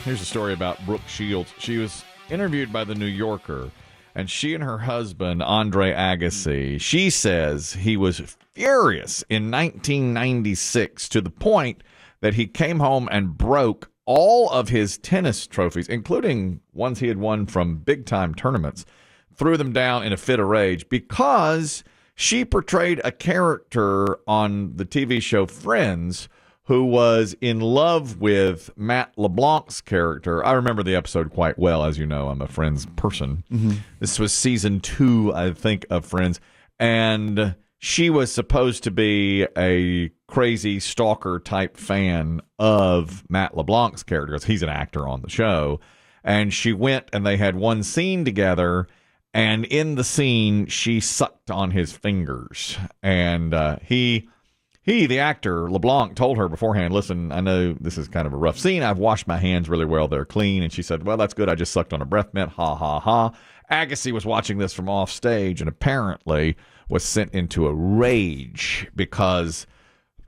Here's a story about Brooke Shields. She was interviewed by the New Yorker, and she and her husband, Andre Agassi, she says he was furious in 1996 to the point that he came home and broke all of his tennis trophies, including ones he had won from big-time tournaments, threw them down in a fit of rage because she portrayed a character on the TV show Friends who was in love with Matt LeBlanc's character. I remember the episode quite well. As you know, I'm a Friends person. Mm-hmm. This was season 2, I think, of Friends. And she was supposed to be a crazy stalker-type fan of Matt LeBlanc's character, because he's an actor on the show. And she went and they had one scene together. And in the scene, she sucked on his fingers. And he, the actor, LeBlanc, told her beforehand, listen, I know this is kind of a rough scene. I've washed my hands really well. They're clean. And she said, well, that's good. I just sucked on a breath mint. Ha, ha, ha. Agassi was watching this from off stage and apparently was sent into a rage because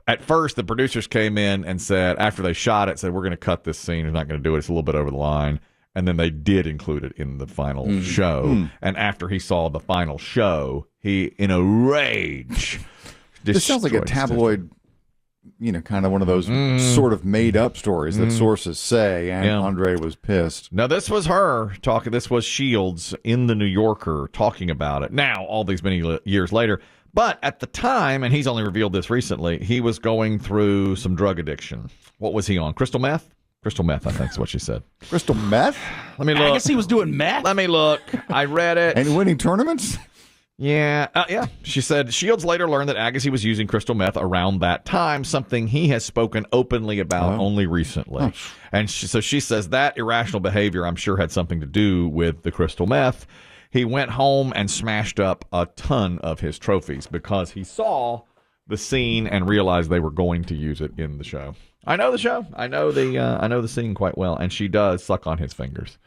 at first the producers came in and said, after they shot it, said, we're going to cut this scene. We're not going to do it. It's a little bit over the line. And then they did include it in the final show. And after he saw the final show, he, in a rage... This sounds like a tabloid, kind of one of those sort of made-up stories that sources say, and Andre was pissed. Now, this was her talking. This was Shields in the New Yorker talking about it. Now, all these many years later. But at the time, and he's only revealed this recently, he was going through some drug addiction. What was he on? Crystal meth? Crystal meth, I think is what she said. Crystal meth? Let me look. I guess he was doing meth? Let me look. I read it. And winning tournaments? Yeah. She said Shields later learned that Agassi was using crystal meth around that time, something he has spoken openly about only recently. Oh. And so she says that irrational behavior, I'm sure, had something to do with the crystal meth. He went home and smashed up a ton of his trophies because he saw the scene and realized they were going to use it in the show. I know the show. I know the scene quite well, and she does suck on his fingers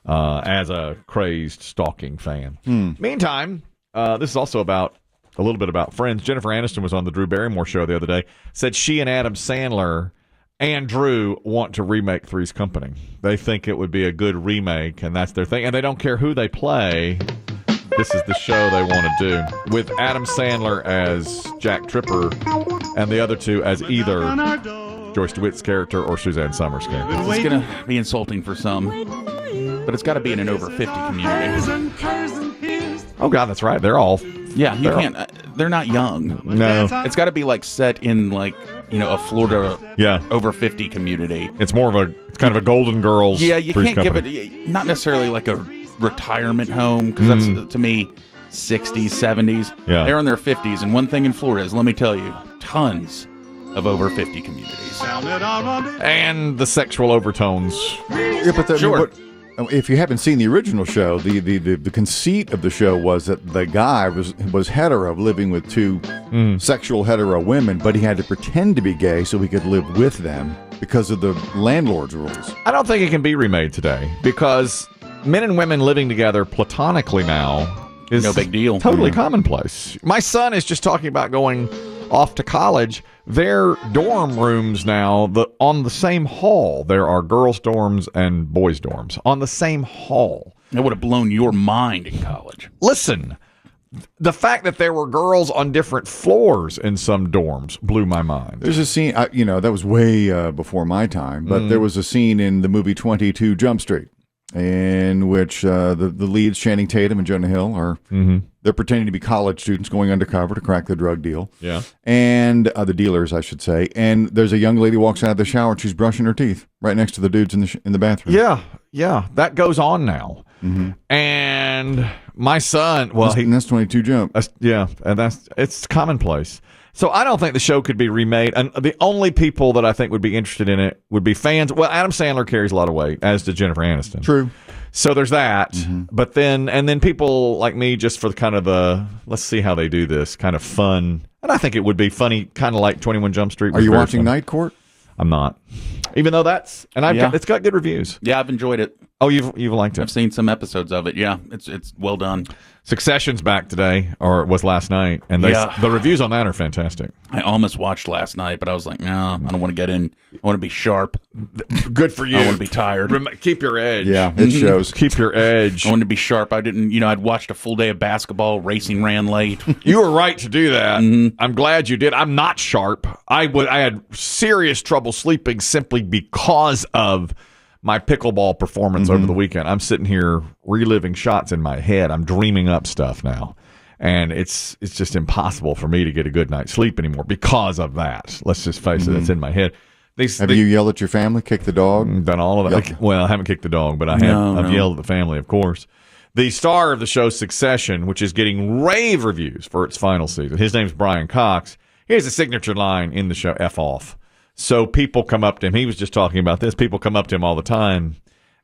as a crazed stalking fan. Meantime, this is also a little bit about Friends. Jennifer Aniston was on the Drew Barrymore show the other day, said she and Adam Sandler and Drew want to remake Three's Company. They think it would be a good remake, and that's their thing. And they don't care who they play. This is the show they want to do, with Adam Sandler as Jack Tripper and the other two as either Joyce DeWitt's character or Suzanne Summers' character. This is going to be insulting for some, but it's got to be in an over 50 community. Oh, God, that's right. They're all... Yeah, you can't... they're not young. No. It's got to be, set in, a Florida over 50 community. It's more of it's kind of a Golden Girls... Yeah, you can't Company. give it... Not necessarily like a retirement home, because that's, to me, 60s, 70s. Yeah. They're in their 50s, and one thing in Florida is, let me tell you, tons of over 50 communities. And the sexual overtones. Yeah, but Sure. If you haven't seen the original show, the conceit of the show was that the guy was hetero, living with two sexual hetero women, but he had to pretend to be gay so he could live with them because of the landlord's rules. I don't think it can be remade today because men and women living together platonically now is no big deal. Totally commonplace. My son is just talking about going off to college. Their dorm rooms now, on the same hall, there are girls' dorms and boys' dorms on the same hall. That would have blown your mind in college. Listen, the fact that there were girls on different floors in some dorms blew my mind. There's a scene, that was way before my time, but there was a scene in the movie 22 Jump Street in which the leads, Channing Tatum and Jonah Hill, are they're pretending to be college students going undercover to crack the drug deal. Yeah, and the dealers, I should say. And there's a young lady walks out of the shower and she's brushing her teeth right next to the dudes in the bathroom. Yeah, that goes on now. And my son, that's 22 Jump. And it's commonplace. So I don't think the show could be remade. And the only people that I think would be interested in it would be fans. Well, Adam Sandler carries a lot of weight, as did Jennifer Aniston. True. So there's that. But then people like me, just for kind of the, let's see how they do this, kind of fun. And I think it would be funny, kind of like 21 Jump Street. Are you watching Night Court? I'm not. Even though it's got good reviews. Yeah, I've enjoyed it. Oh, you've liked it. I've seen some episodes of it. Yeah, it's well done. Succession's back today, or it was last night, and the reviews on that are fantastic. I almost watched last night, but I was like, no, I don't want to get in. I want to be sharp. Good for you. I want to be tired. Keep your edge. Yeah, it shows. Keep your edge. I want to be sharp. I didn't, I'd watched a full day of basketball. Racing ran late. You were right to do that. I'm glad you did. I'm not sharp. I had serious trouble sleeping simply because of my pickleball performance over the weekend. I'm sitting here reliving shots in my head. I'm dreaming up stuff now. And it's just impossible for me to get a good night's sleep anymore because of that. Let's just face it, it's in my head. Have you yelled at your family, kicked the dog? Done all of that. Well, I haven't kicked the dog, but I've yelled at the family, of course. The star of the show Succession, which is getting rave reviews for its final season, his name's Brian Cox. Here's a signature line in the show, F off. So people come up to him. He was just talking about this. People come up to him all the time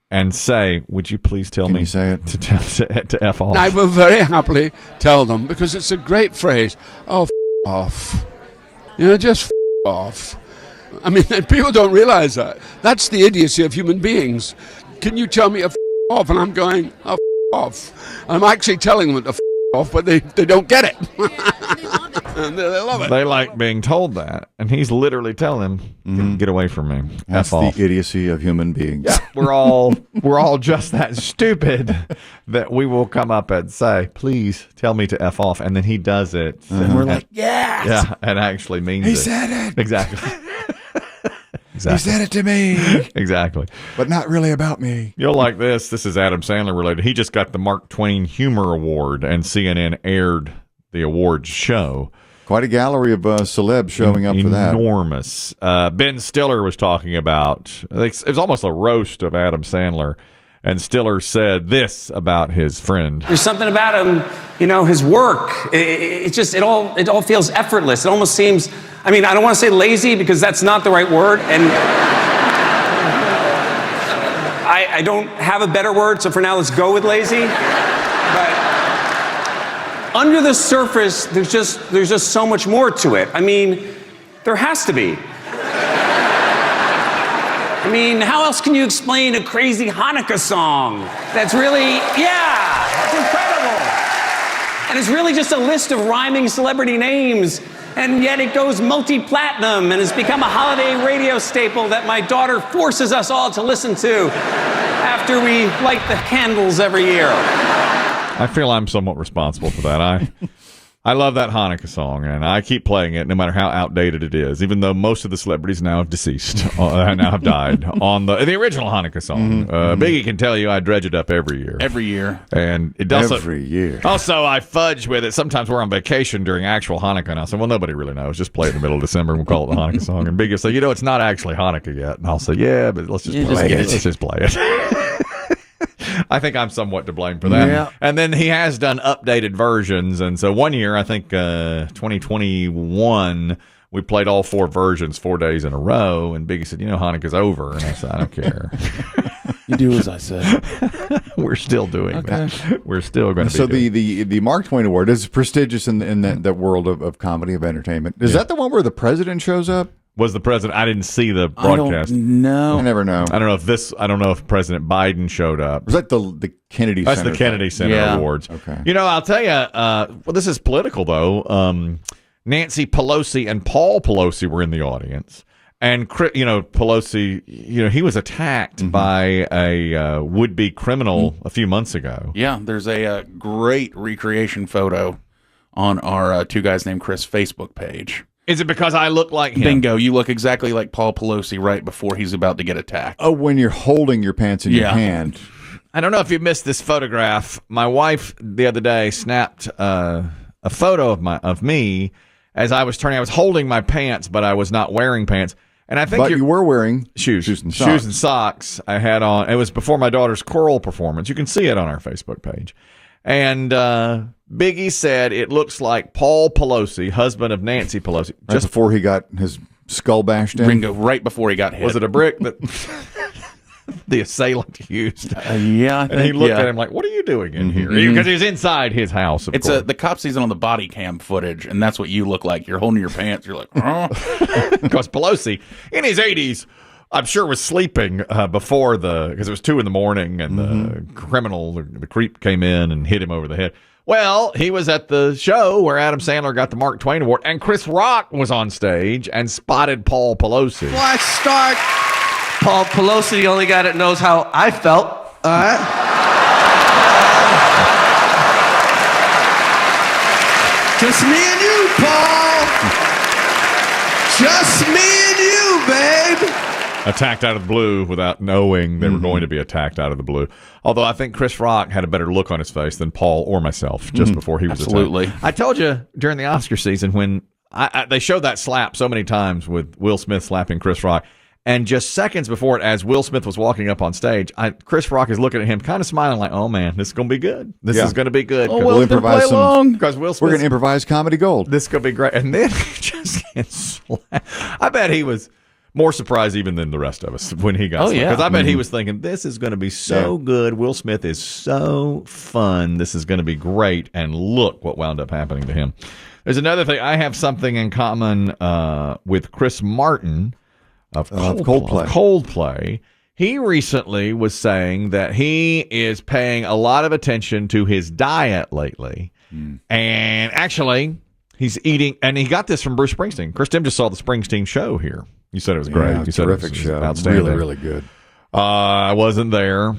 and say, would you please tell me say it? To F off? I will very happily tell them because it's a great phrase. Oh, off. Just off. I mean, people don't realize that. That's the idiocy of human beings. Can you tell me off? And I'm going, off. I'm actually telling them to off, but they don't get it. And they love it. They like being told that, and he's literally telling them, "Get away from me." That's the idiocy of human beings. Yeah, we're all just that stupid that we will come up and say, "Please tell me to F off," and then he does it, and we're like, "Yes!" Yeah, and actually means it. He said it exactly. He said it to me. Exactly. But not really about me. You'll like this. This is Adam Sandler related. He just got the Mark Twain Humor Award, and CNN aired the awards show. Quite a gallery of celebs showing up for that. Enormous. Ben Stiller was talking about, it was almost a roast of Adam Sandler, and Stiller said this about his friend. There's something about him, his work. It all feels effortless. It almost seems, I don't want to say lazy because that's not the right word, and I don't have a better word, so for now let's go with lazy. But under the surface, there's just so much more to it. There has to be. How else can you explain a crazy Hanukkah song that's really, it's incredible. And it's really just a list of rhyming celebrity names, and yet it goes multi-platinum and has become a holiday radio staple that my daughter forces us all to listen to after we light the candles every year. I feel I'm somewhat responsible for that. I love that Hanukkah song, and I keep playing it no matter how outdated it is, even though most of the celebrities now have deceased, now have died, on the original Hanukkah song. Biggie can tell you I dredge it up every year. Every year. And it does every year. Also, I fudge with it. Sometimes we're on vacation during actual Hanukkah, and I'll say, well, nobody really knows. Just play it in the middle of December, and we'll call it the Hanukkah song. And Biggie will say, it's not actually Hanukkah yet. And I'll say, yeah, but let's just play it. Let's just play it. I think I'm somewhat to blame for that. Yeah. And then he has done updated versions. And so one year, I think 2021, we played all 4 versions 4 days in a row. And Biggie said, Hanukkah's over. And I said, I don't care. You do as I said. We're still doing that. We're still going to be So the Mark Twain Award is prestigious in that world of comedy, of entertainment. Is that the one where the president shows up? Was the president? I didn't see the broadcast. No, I never know. I don't know if President Biden showed up. Was that the Kennedy Center? That's the Kennedy Center Awards. Okay. I'll tell you. Well, this is political though. Nancy Pelosi and Paul Pelosi were in the audience, and Pelosi. He was attacked by a would-be criminal a few months ago. Yeah, there's a great recreation photo on our Two Guys Named Chris Facebook page. Is it because I look like him? Bingo. You look exactly like Paul Pelosi right before he's about to get attacked. Oh, when you're holding your pants in your hand. I don't know if you missed this photograph. My wife the other day snapped a photo of me as I was turning. I was holding my pants, but I was not wearing pants. And I think you were wearing shoes and socks. Shoes and socks I had on. It was before my daughter's choral performance. You can see it on our Facebook page. And Biggie said it looks like Paul Pelosi, husband of Nancy Pelosi. Just before he got his skull bashed in? Bingo, right before he got hit. Was it a brick that the assailant used? Yeah, I think, and he looked at him like, what are you doing in here? Because he was inside his house, of course. The cop sees it on the body cam footage, and that's what you look like. You're holding your pants. You're like, Because Pelosi, in his 80s, I'm sure was sleeping before because it was 2 a.m. and the criminal, the creep came in and hit him over the head. Well, he was at the show where Adam Sandler got the Mark Twain Award, and Chris Rock was on stage and spotted Paul Pelosi. Let's start. Paul Pelosi, the only guy that knows how I felt. All right. Just me and you, Paul. Just me and you, babe. Attacked out of the blue without knowing they were going to be attacked out of the blue. Although I think Chris Rock had a better look on his face than Paul or myself just before he was attacked. I told you during the Oscar season when they showed that slap so many times with Will Smith slapping Chris Rock. And just seconds before it, as Will Smith was walking up on stage, Chris Rock is looking at him kind of smiling like, oh, man, this is going to be good. This is going to be good. Oh, we'll improvise some. Because Will Smith, we're going to improvise comedy gold. This is going to be great. And then he just gets slapped. I bet he was more surprised even than the rest of us when he got slapped. Because I bet he was thinking, this is going to be so good. Will Smith is so fun. This is going to be great. And look what wound up happening to him. There's another thing. I have something in common with Chris Martin of Coldplay. He recently was saying that he is paying a lot of attention to his diet lately. And actually, he's eating, and he got this from Bruce Springsteen. Chris Demm just saw the Springsteen show here. You said it was great. You said terrific show. Outstanding. Really, really good. I wasn't there.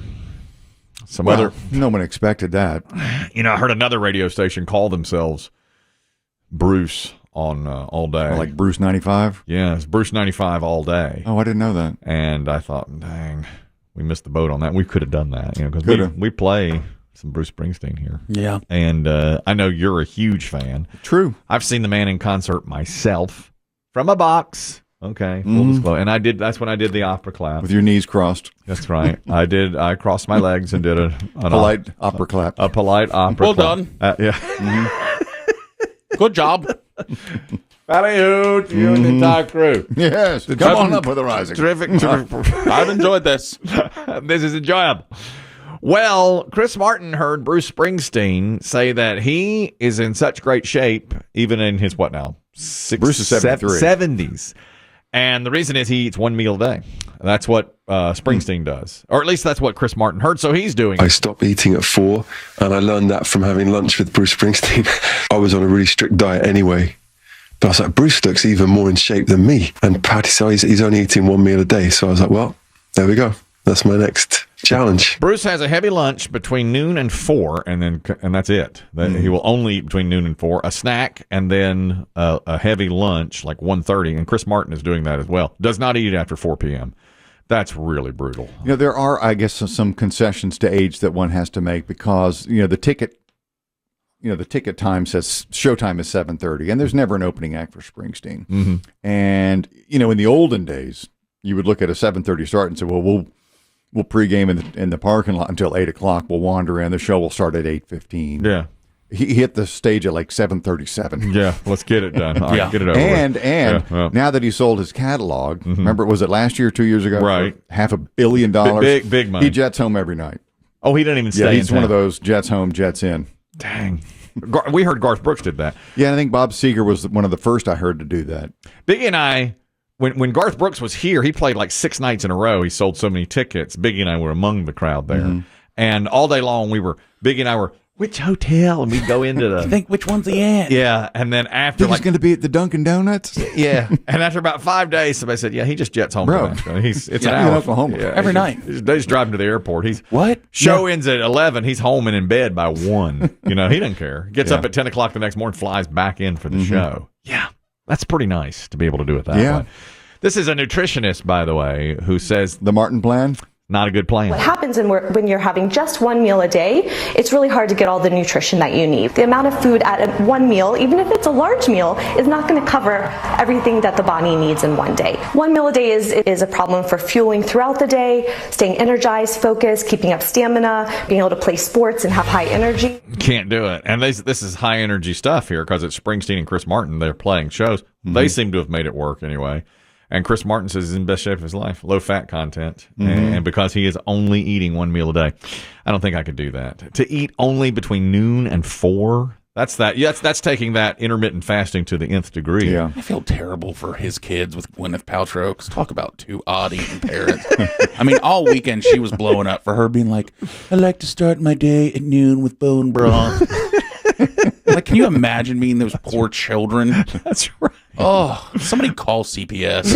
No one expected that. I heard another radio station call themselves Bruce on all day. Oh, like Bruce 95? Yeah, it's Bruce 95 all day. Oh, I didn't know that. And I thought, dang, we missed the boat on that. We could have done that, because we play some Bruce Springsteen here. Yeah. And I know you're a huge fan. True. I've seen the man in concert myself from a box. Okay, full disclosure. And that's when I did the opera clap. With your knees crossed. That's right. I crossed my legs and did a polite opera clap. A polite opera clap. Well done. Yeah. Good job. Ballyhoo to you and the entire crew. Yes. Come on up with the rising. Terrific. I've enjoyed this. This is enjoyable. Well, Chris Martin heard Bruce Springsteen say that he is in such great shape, even in his, what now? Bruce is 73. 70s. And the reason is he eats one meal a day. That's what Springsteen does. Or at least that's what Chris Martin heard, so he's doing it. I stopped eating at 4, and I learned that from having lunch with Bruce Springsteen. I was on a really strict diet anyway. But I was like, Bruce looks even more in shape than me. And Patty said he's only eating one meal a day. So I was like, well, there we go. That's my next challenge. Bruce has a heavy lunch between noon and 4, and that's it. He will only eat between noon and 4, a snack, and then a heavy lunch like 1:30. And Chris Martin is doing that as well. Does not eat after 4 p.m. That's really brutal. There are, I guess, some concessions to age that one has to make because the ticket time says showtime is 7:30, and there's never an opening act for Springsteen. Mm-hmm. And in the olden days, you would look at a 7:30 start and say, well, we'll pregame in the parking lot until 8 o'clock. We'll wander in. The show will start at 8:15. Yeah. He hit the stage at like 7:37. Yeah, let's get it done. All right, get it over with. Now that he sold his catalog, remember, was it last year, 2 years ago? Right. $500 million. Big money. He jets home every night. Oh, he didn't even stay. Yeah, he's one of those jets home, jets in. Dang. We heard Garth Brooks did that. Yeah, I think Bob Seger was one of the first I heard to do that. Biggie and I, when Garth Brooks was here, he played like 6 nights in a row. He sold so many tickets. Biggie and I were among the crowd there. And all day long, Biggie and I were, which hotel? And we'd go into the... Think which one's he at? Yeah, and then after... He's going to be at the Dunkin' Donuts? Yeah, and after about 5 days, somebody said, yeah, he just jets home. Bro, it's an in hour. Oklahoma. Yeah, every night. They just drive him to the airport. What? Show ends at 11. He's home and in bed by 1. He doesn't care. Gets up at 10 o'clock the next morning, flies back in for the show. Yeah, that's pretty nice to be able to do it that way. This is a nutritionist, by the way, who says... The Martin plan? Not a good plan. What happens when you're having just one meal a day, it's really hard to get all the nutrition that you need. The amount of food at one meal, even if it's a large meal, is not going to cover everything that the body needs in one day. One meal a day is a problem for fueling throughout the day, staying energized, focused, keeping up stamina, being able to play sports and have high energy. Can't do it. And this is high energy stuff here because it's Springsteen and Chris Martin. They're playing shows. They seem to have made it work anyway. And Chris Martin says he's in best shape of his life, low fat content, and because he is only eating one meal a day. I don't think I could do that. To eat only between noon and 4, That's taking that intermittent fasting to the nth degree. Yeah. I feel terrible for his kids with Gwyneth Paltrow. 'Cause talk about two odd-eating parents. I mean, all weekend she was blowing up for her, being like, "I like to start my day at noon with bone broth." Like, can you imagine being those poor children? That's right. Oh, somebody call CPS.